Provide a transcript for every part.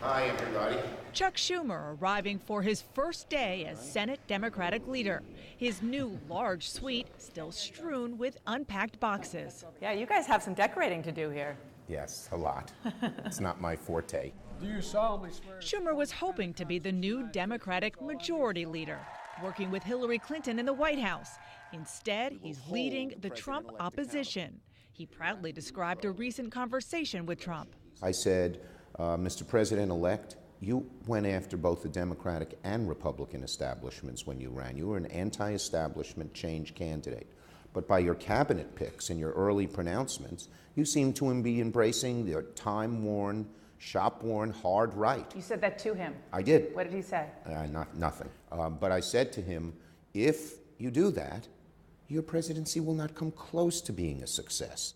Hi, everybody. Chuck Schumer arriving for his first day as Senate Democratic leader. His new large suite still strewn with unpacked boxes. Yeah, you guys have some decorating to do here. Yes, a lot. It's not my forte. Do you solemnly swear? Schumer was hoping to be the new Democratic majority leader, working with Hillary Clinton in the White House. Instead, he's leading the Trump opposition. He proudly described a recent conversation with Trump. I said, Mr. President-elect, you went after both the Democratic and Republican establishments when you ran. You were an anti-establishment change candidate. But by your cabinet picks and your early pronouncements, you seem to be embracing the time-worn, shop-worn, hard right. You said that to him. I did. What did he say? Nothing. But I said to him, if you do that, your presidency will not come close to being a success.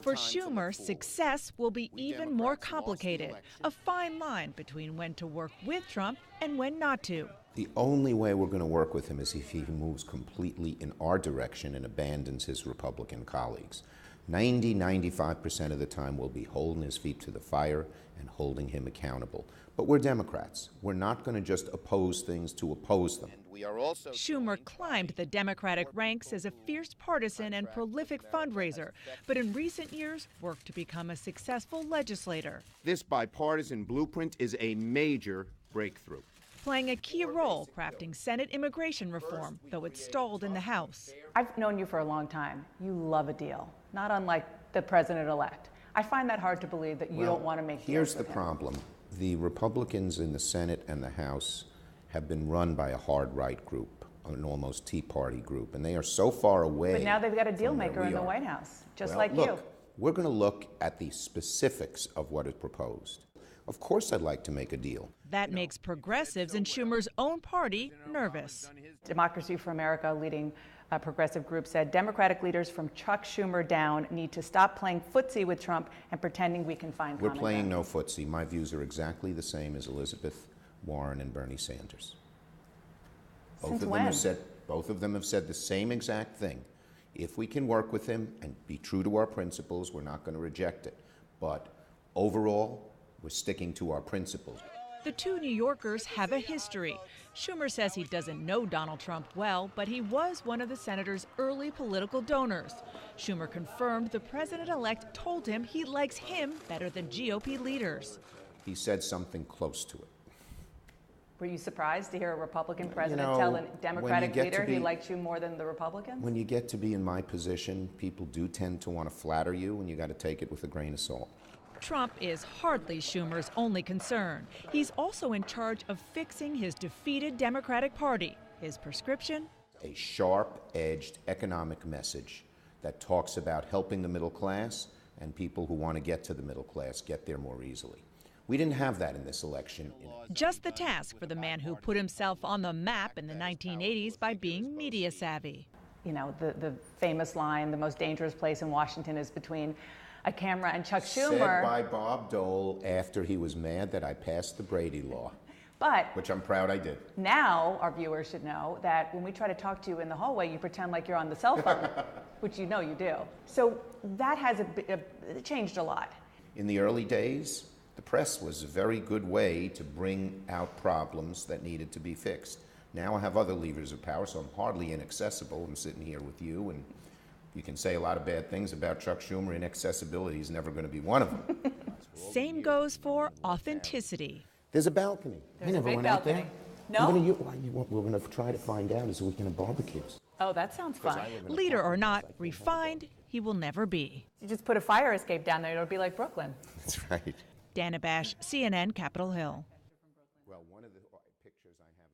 For Schumer, success will be even more complicated, a fine line between when to work with Trump and when not to. The only way we're going to work with him is if he moves completely in our direction and abandons his Republican colleagues. 95% of the time we'll be holding his feet to the fire and holding him accountable. But we're Democrats. We're not going to just oppose things to oppose them. Schumer climbed the Democratic ranks as a fierce partisan and prolific fundraiser, but in recent years worked to become a successful legislator. This bipartisan blueprint is a major breakthrough. Playing a key role crafting Senate immigration reform, though it stalled in the House. I've known you for a long time. You love a deal, not unlike the president-elect. I find that hard to believe that you don't want to make deals Here's the with him. problem. The Republicans in the Senate and the House have been run by a hard right group, an almost Tea Party group, and they are so far away. But now they've got a deal maker in the White House, just like you. We're going to look at the specifics of what is proposed. Of course I'd like to make a deal. That makes progressives in Schumer's own party nervous. Democracy for America leading progressive group said Democratic leaders from Chuck Schumer down need to stop playing footsie with Trump and pretending we can find We're common playing ground. no footsie. My views are exactly the same as Elizabeth Warren and Bernie Sanders. Since when? Both of them have said the same exact thing. If we can work with him and be true to our principles, we're not going to reject it. But overall, we're sticking to our principles. The two New Yorkers have a history. Schumer says he doesn't know Donald Trump well, but he was one of the senator's early political donors. Schumer confirmed the president-elect told him he likes him better than GOP leaders. He said something close to it. Were you surprised to hear a Republican president tell a Democratic leader he liked you more than the Republicans? When you get to be in my position, people do tend to want to flatter you, and you got to take it with a grain of salt. Trump is hardly Schumer's only concern. He's also in charge of fixing his defeated Democratic Party. His prescription? A sharp-edged economic message that talks about helping the middle class and people who want to get to the middle class get there more easily. We didn't have that in this election. Just the task for the man who put himself on the map in the 1980s by being media savvy. You know, the famous line, the most dangerous place in Washington is between a camera and Chuck Schumer. Said by Bob Dole after he was mad that I passed the Brady Law. Which I'm proud I did. Now our viewers should know that when we try to talk to you in the hallway, you pretend like you're on the cell phone, which you know you do. So that has changed a lot. In the early days, the press was a very good way to bring out problems that needed to be fixed. Now I have other levers of power, so I'm hardly inaccessible. I'm sitting here with you, and you can say a lot of bad things about Chuck Schumer. Inaccessibility is never going to be one of them. Same goes for authenticity. There's a balcony. There's I never a big went out balcony. there. No? We're going to try to find out as a weekend of barbecues. Oh, that sounds fun. Leader or not, refined, he will never be. You just put a fire escape down there, it'll be like Brooklyn. That's right. Dana Bash, CNN, Capitol Hill. Well, one of the pictures I have.